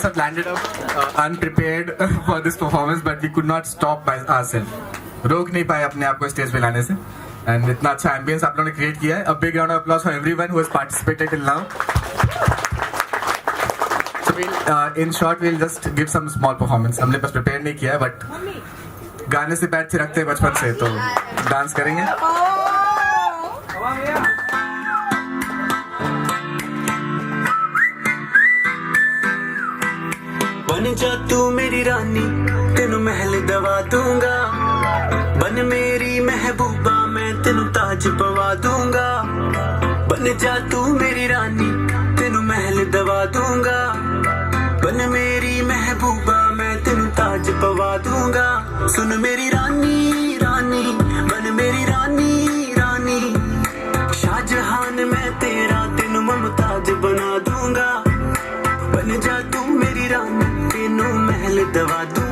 performers have landed up unprepared for this performance, but we could not stop by ourselves. रोक नहीं पाए अपने आप को स्टेज पे लाने से. And इतना अच्छा एम्बियंस आप लोगों ने क्रिएट किया है. A big round of applause for everyone who has participated till now. So in short, we'll just give some small performance. हमने बस prepare नहीं किया है, but गाने से पैर थिरकते हैं बचपन से, तो डांस करेंगे. बन जा तू मेरी रानी, तेनू महल दवा दूंगा. बन मेरी महबूबा, मैं तेनू ताज पवा दूंगा. बन जा तू मेरी रानी, तेनू महल दवा दूंगा. बन मेरी महबूबा, मैं तेनू ताज पवा दूंगा. सुन मेरी रानी रानी, बन मेरी रानी रानी. शाहजहान मैं तेरा, तेनू मुमताज बना दूंगा. बन जा तू मेरी रानी, तेनू महल दवा दूंगा.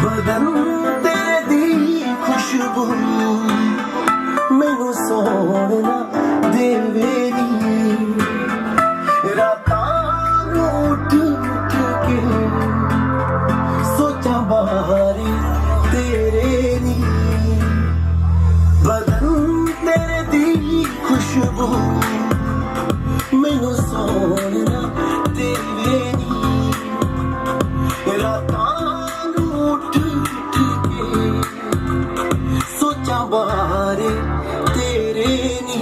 बदन तेरे दी खुशबू मैनू सोना देवेरी. रातां नू उठ उठ के सोचा बारी तेरे नी. बदन तेरे दी खुशबू मैनू सोना देवेरी. रातां नू उठ उठ के सोचा बारी तेरे नी.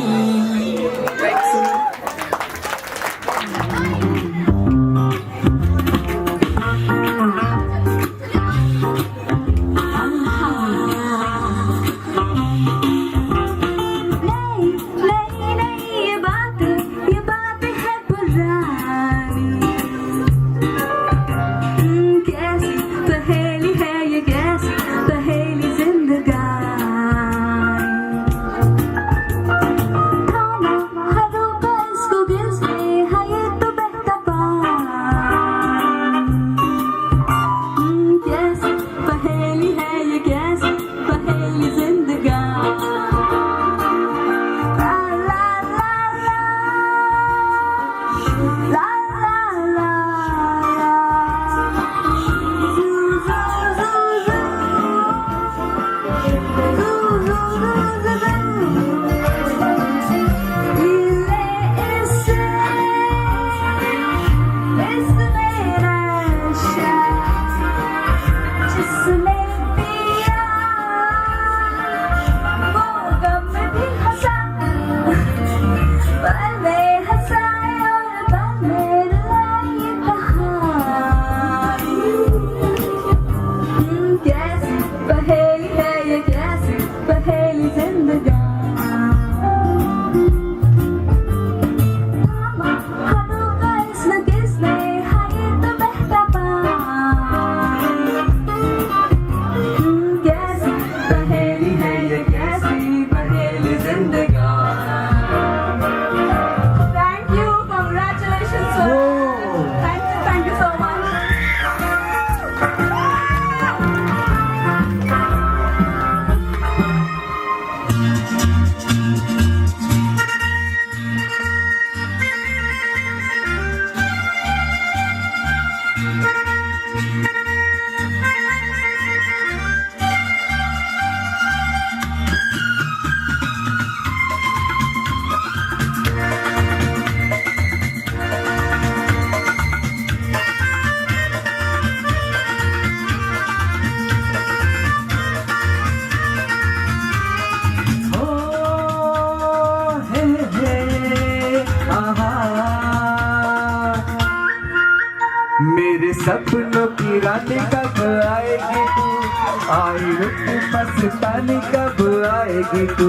ये बात है पुरानी. कैसी पहेली है ये, कैसी पहेली जिंदगानी. थामा हरों का इसको किसने, है ये तो बहता पानी. कैसी पहेली है ये, कैसी पहेली जिंदगानी. पहेली है ये, कैसी पहेली जिंदगानी. थामा हाथों का इसने किसने, है ये तो बहता पानी. कैसी पहेली है ये, कैसी पहेली जिंदगानी. Thank you, congratulations sir. Thank you so much. मेरे सपनों की रानी कब आएगी तू, आई रुत मस्तानी कब आएगी तू,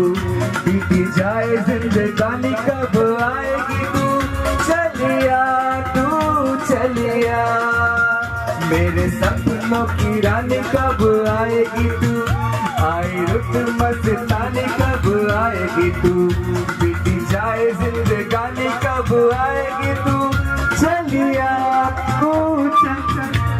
बीती जाए जिंदगानी कब आएगी तू, चलिया तू चलिया. मेरे सपनों की रानी कब आएगी तू, आई रुत मस्तानी कब आएगी तू, बीती जाए जिंदगानी कब आएगी तू, चलिया तू चल.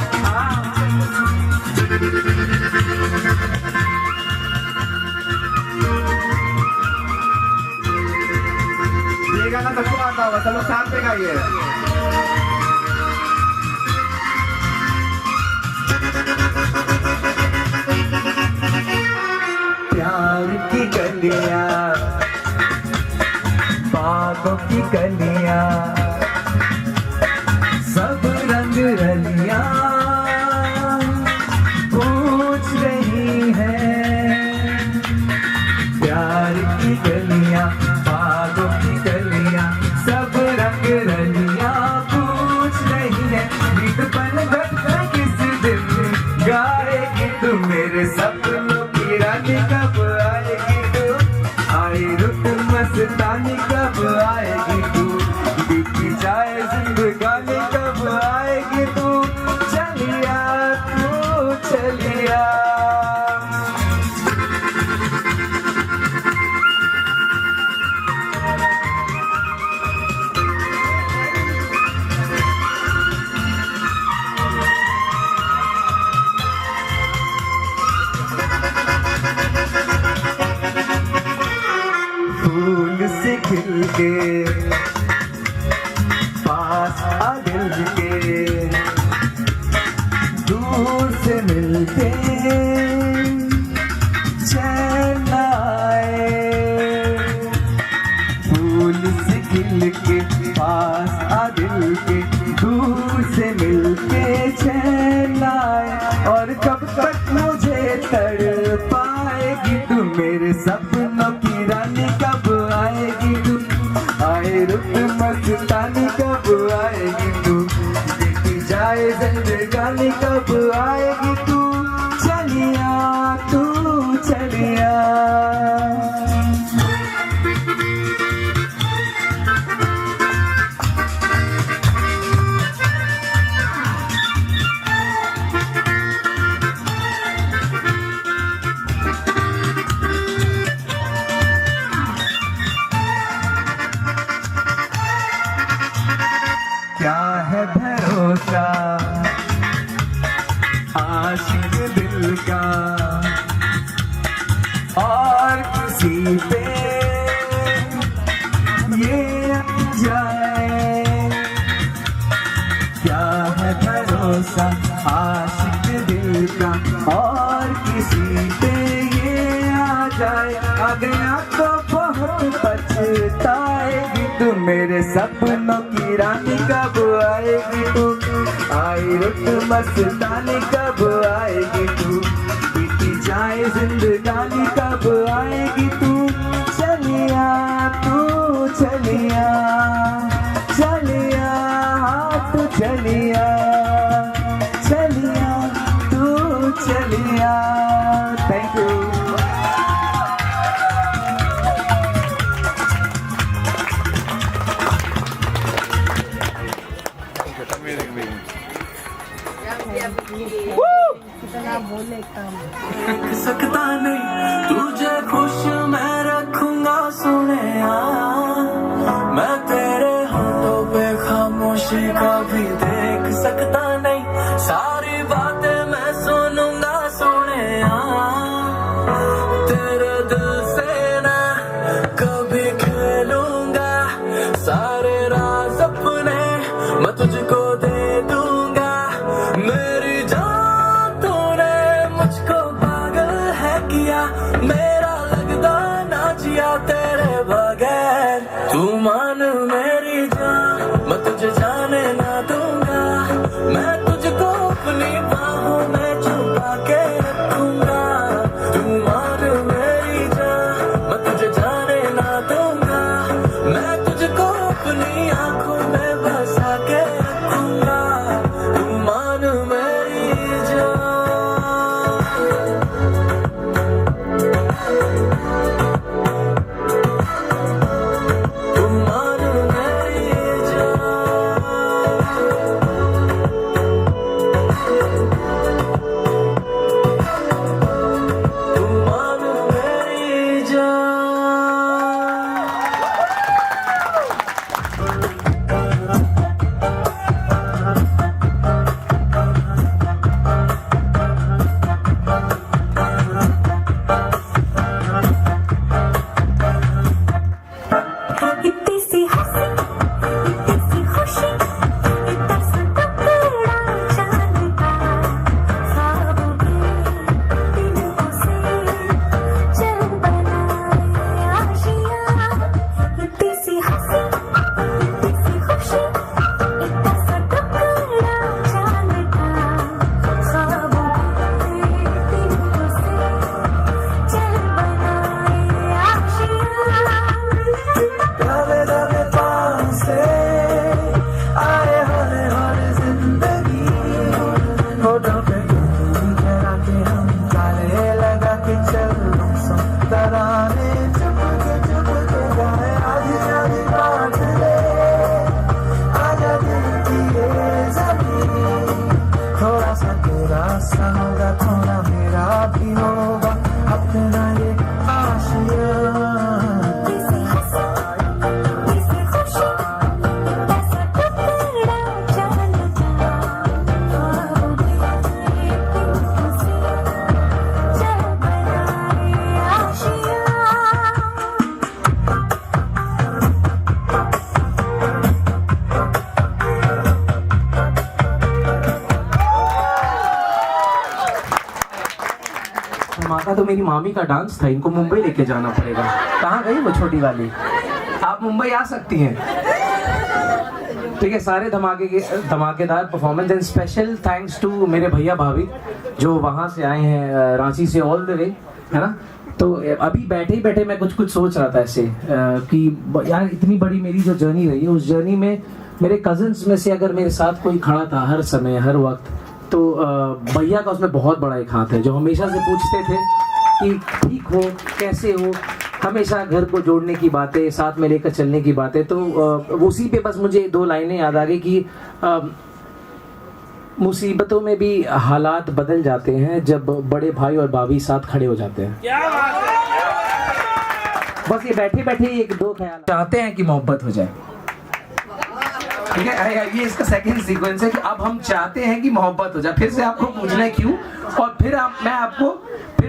होगा, सब लोग साथ में गाइए। प्यार की कलियां, बागों की कलियां, सब रंग रलियां पूछ रही हैं। प्यार की कलियां, बागों की कलियां, सब रंग रलियां पूछ रही हैं। गीत पल घट किस दिन गाएगी तू मेरे सपनों की रानी, कब आएगी तू? आई रुत मस्तानी, कब आएगी तू? बीती जाए जिंदगानी, कब आएगी तू? चलिया तू चलिया। फूल से खिल के पास आ दिल के, दूर से मिलके चैन आए। फूल से खिल के पास आ दिल के, दूर से मिलके चैन आए। और कब तक मुझे तड़ पाएगी तू मेरे सपनों की रानी, कब आएगी तू? आए रुत मस्तानी, कब आएगी तू? बीती जाए जिंदगानी, कब आएगी तू? चलिया तू चलिया। क्या है भरोसा आशिक दिल का और किसी पे ये जाए? क्या है भरोसा आशिक दिल का और किसी पे ये आ जाए? आ गया तो बहुत पछताएगी तू मेरे सपनों की रानी, कब आएगी तू? आई रुत मस्तानी, कब आएगी तू? बीती जाए जिंदगानी, कब आएगी तू? चलिया तू चलिया, चलिया तू चलिया, चलिया तू चलिया। Thank you. सकता नहीं तुझे खुश मैं रखूंगा सुने, मैं तेरे होठों पे खामोशी कभी देख सकता नहीं। सारी बातें मैं सुनूंगा सुने, तेरे दिल से ना कभी खेलूंगा। सारे राज अपने मैं तुझको दे दूंगा। मेरी जान तूने मुझको पागल है किया, मेरा लगदा ना जिया तेरे बगैर। तू मान मेरी जान, मैं तुझे जाने ना दूंगा। मैं तुझको अपनी बाहों में छुपा के रखूंगा। तू मान मेरी जान, मैं तुझे जाने ना दूंगा। मैं तुझको अपनी आंखों में बसा के रखूंगा। तू मान मेरी जान। मेरी मामी का डांस था, इनको मुंबई लेके जाना पड़ेगा। कहाँ गई वो छोटी वाली? आप मुंबई आ सकती हैं। ठीक है, सारे धमाकेदार performance and special thanks to मेरे भैया भाभी जो वहाँ से आए हैं रांची से ऑल द वे, है ना। तो अभी बैठे ही बैठे मैं कुछ सोच रहा था ऐसे कि यार इतनी बड़ी मेरी जो जर्नी रही है, उस जर्नी में मेरे कजन्स में से अगर मेरे साथ कोई खड़ा था हर समय हर वक्त, तो भैया का उसमें बहुत बड़ा एक हाथ है, जो हमेशा से पूछते थे कि ठीक हो, कैसे हो, हमेशा घर को जोड़ने की बातें, साथ में लेकर चलने की बातें। तो उसी पे बस मुझे 2 लाइनें याद आ गई कि मुसीबतों में भी हालात बदल जाते हैं जब बड़े भाई और भाभी साथ खड़े हो जाते हैं। बस ये बैठे बैठे 1-2 ख्याल चाहते हैं कि मोहब्बत हो जाए। ठीक है, ये इसका सेकंड सीक्वेंस है कि अब हम चाहते हैं कि मोहब्बत हो जाए। फिर से आपको पूछना है क्यों, और फिर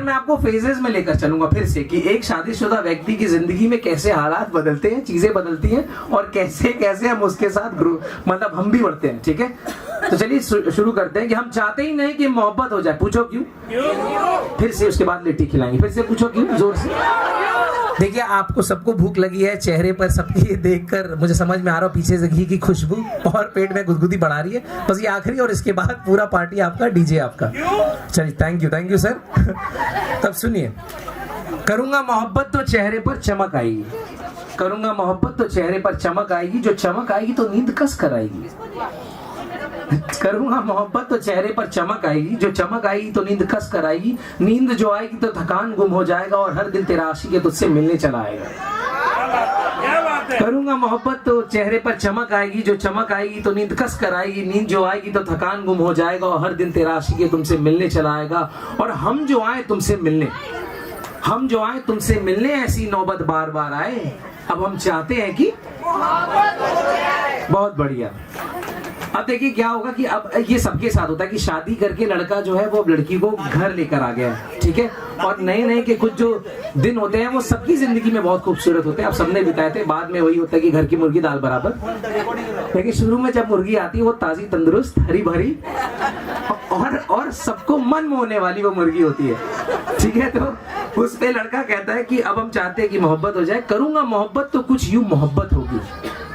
मैं आपको फेजेस में लेकर चलूंगा फिर से कि एक शादीशुदा व्यक्ति की जिंदगी में कैसे हालात बदलते हैं, चीजें बदलती हैं, और कैसे कैसे हम उसके साथ मतलब हम भी बढ़ते हैं। ठीक है, तो चलिए शुरू करते हैं कि हम चाहते ही नहीं कि मोहब्बत हो जाए। पूछो क्यों? फिर से उसके बाद लिट्टी खिलाएंगे। फिर से पूछो क्यों, जोर से। देखिए, आपको सबको भूख लगी है, चेहरे पर सबके ये देखकर मुझे समझ में आ रहा है पीछे से घी की खुशबू और पेट में गुदगुदी बढ़ा रही है। बस ये आखिरी, और इसके बाद पूरा पार्टी आपका, डीजे आपका। चलिए, थैंक यू सर। तब सुनिए, करूंगा मोहब्बत तो चेहरे पर चमक आएगी, करूंगा मोहब्बत तो चेहरे पर चमक आएगी, जो चमक आएगी तो नींद कस कर आएगी। करूंगा मोहब्बत तो चेहरे पर चमक आएगी, जो चमक आएगी तो नींद कस कर आएगी, नींद जो आएगी तो थकान गुम हो जाएगा, और हर दिन तेरा आशिक तुझसे मिलने चला आएगा। करूंगा मोहब्बत तो चेहरे पर चमक आएगी, जो चमक आएगी तो नींद कस कर आएगी, नींद जो आएगी तो थकान गुम हो जाएगा, और हर दिन तेरा आशिक तुमसे मिलने चला आएगा। और हम जो आए तुमसे मिलने, ऐसी नौबत बार बार आए। अब हम चाहते हैं कि बहुत बढ़िया। अब देखिए क्या होगा कि अब ये सबके साथ होता है कि शादी करके लड़का जो है वो लड़की को घर लेकर आ गया है। ठीक है, और नए के कुछ जो दिन होते हैं वो सबकी जिंदगी में बहुत खूबसूरत होते हैं। आप सबने बिताए थे, बाद में वही होता है कि घर की मुर्गी दाल बराबर। लेकिन शुरू में जब मुर्गी आती है वो ताजी तंदुरुस्त हरी भरी और सबको मन मोहने वाली वो मुर्गी होती है। ठीक है, तो उस पे लड़का कहता है कि अब हम चाहते हैं कि मोहब्बत हो जाए। करूंगा मोहब्बत तो कुछ यूं मोहब्बत होगी,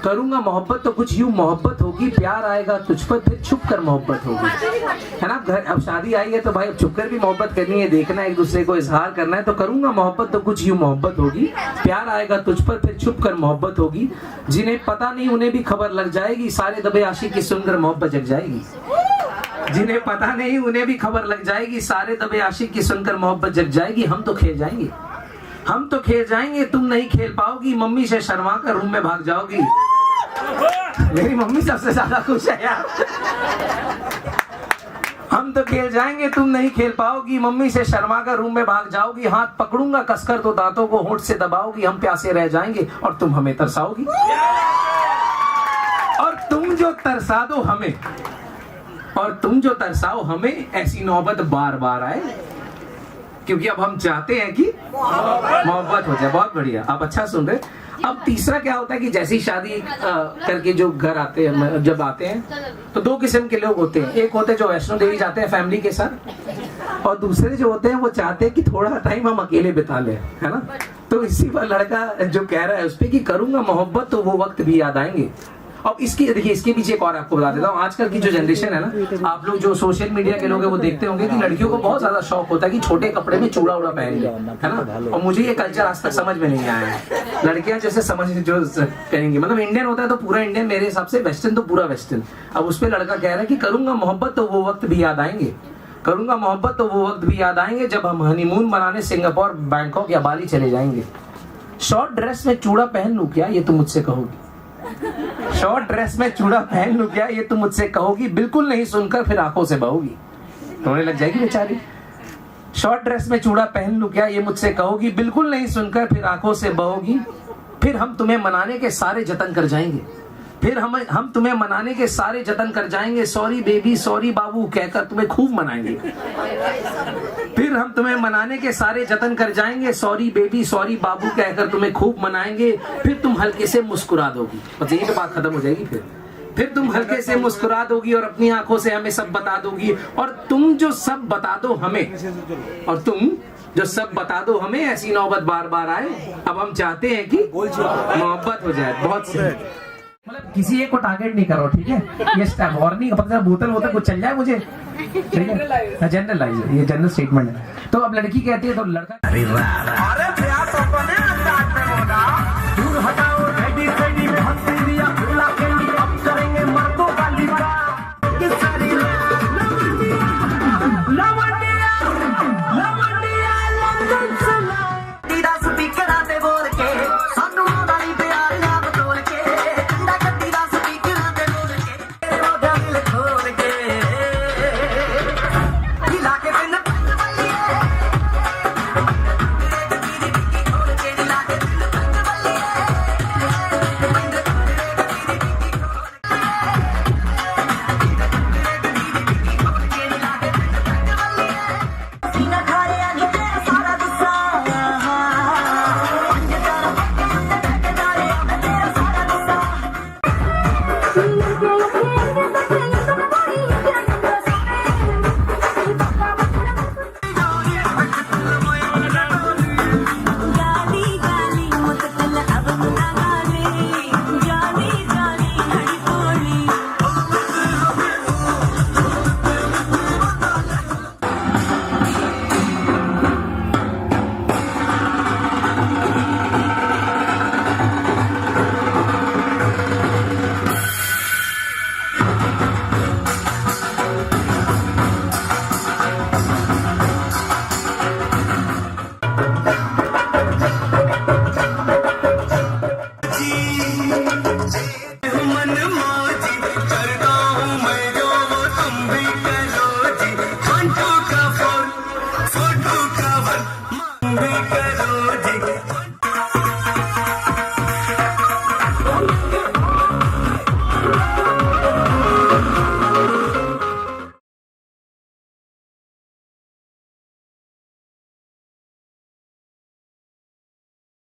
करूंगा मोहब्बत तो कुछ यूं मोहब्बत होगी, प्यार आएगा तुझ पर फिर छुप कर मोहब्बत होगी। है ना, घर अब शादी आई है तो भाई अब छुप कर भी मोहब्बत करनी है, देखना है, एक दूसरे को इजहार करना है। तो करूंगा मोहब्बत तो कुछ यूं मोहब्बत होगी, प्यार आएगा तुझ पर फिर छुप कर मोहब्बत होगी, जिन्हें पता नहीं उन्हें भी खबर लग जाएगी, सारे दबे आशिक की सुंदर मोहब्बत जग जाएगी। जिन्हें पता नहीं उन्हें भी खबर लग जाएगी, सारे दबे आशिक की सुनकर मोहब्बत जग जाएगी। हम तो खेल जाएंगे, हम तो खेल जाएंगे, तुम नहीं खेल पाओगी, मम्मी से शर्मा कर रूम में भाग जाओगी। मेरी मम्मी सबसे ज्यादा खुश है यार। हम तो खेल जाएंगे, तुम नहीं खेल पाओगी, मम्मी से शर्मा कर रूम में भाग जाओगी, हाथ पकड़ूंगा कसकर तो दांतों को होंठ से दबाओगी, हम प्यासे रह जाएंगे और तुम हमें तरसाओगी। और तुम जो तरसा दो हमें, और तुम जो तरसाओ हमें, ऐसी नौबत बार बार आए, क्योंकि अब हम चाहते हैं कि मोहब्बत हो जाए। बहुत बढ़िया, आप अच्छा सुन रहे। अब तीसरा क्या होता है कि जैसी शादी करके जो घर आते हैं, जब आते हैं तो 2 किस्म के लोग होते हैं। एक होते हैं जो वैष्णो देवी जाते हैं फैमिली के साथ, और दूसरे जो होते हैं वो चाहते हैं कि थोड़ा टाइम हम अकेले बिता लें, है ना। तो इसी पर लड़का जो कह रहा है उस पर कि करूंगा मोहब्बत तो वो वक्त भी याद आएंगे। अब इसकी देखिए, इसके पीछे एक और आपको बता देता हूँ। आजकल की जो जनरेशन है ना, आप लोग जो सोशल मीडिया के लोग हैं वो देखते होंगे कि लड़कियों को बहुत ज्यादा शौक होता है कि छोटे कपड़े में चूड़ा उड़ा पहन ले, है ना। और मुझे ये कल्चर आज तक समझ में नहीं आया है। लड़कियां जैसे समझ जो करेंगी, मतलब इंडियन होता है तो पूरा इंडियन, मेरे हिसाब से वेस्टर्न तो पूरा वेस्टर्न। अब उस पर लड़का कह रहा है कि करूंगा मोहब्बत तो वो वक्त भी याद आएंगे, करूंगा मोहब्बत तो वो वक्त भी याद आएंगे, जब हम हनीमून मनाने सिंगापुर, बैंकॉक या बाली चले जाएंगे। शॉर्ट ड्रेस में चूड़ा पहन लूं क्या, ये तुम मुझसे कहोगी। शॉर्ट ड्रेस में चूड़ा पहन लूं क्या, ये तुम मुझसे कहोगी, बिल्कुल नहीं सुनकर फिर आंखों से बहोगी, रोने लग जाएगी बेचारी। शॉर्ट ड्रेस में चूड़ा पहन लूं क्या, ये मुझसे कहोगी, बिल्कुल नहीं सुनकर फिर आंखों से बहोगी, फिर हम तुम्हें मनाने के सारे जतन कर जाएंगे, फिर हम तुम्हें मनाने के सारे जतन कर जाएंगे, सॉरी बेबी सॉरी बाबू कहकर तुम्हें खूब मनाएंगे। फिर हम तुम्हें मनाने के सारे जतन कर जाएंगे, सॉरी बेबी सॉरी बाबू कहकर तुम्हें खूब मनाएंगे, फिर तुम हल्के से मुस्कुरा दोगी। बस यही तो बात खत्म हो जाएगी। फिर तुम हल्के से मुस्कुरा दोगी और अपनी आंखों से हमें सब बता दोगी, और तुम जो सब बता दो हमें, और तुम जो सब बता दो हमें, ऐसी नौबत बार बार आए। अब हम चाहते हैं कि मोहब्बत हो जाए। बहुत सही। मतलब किसी एक को टारगेट नहीं करो, ठीक है? ये वार्निंग, पता बोतल होता कुछ चल जाए मुझे, ठीक है? जनरलाइज, ये जनरल स्टेटमेंट है। तो अब लड़की कहती है तो लड़का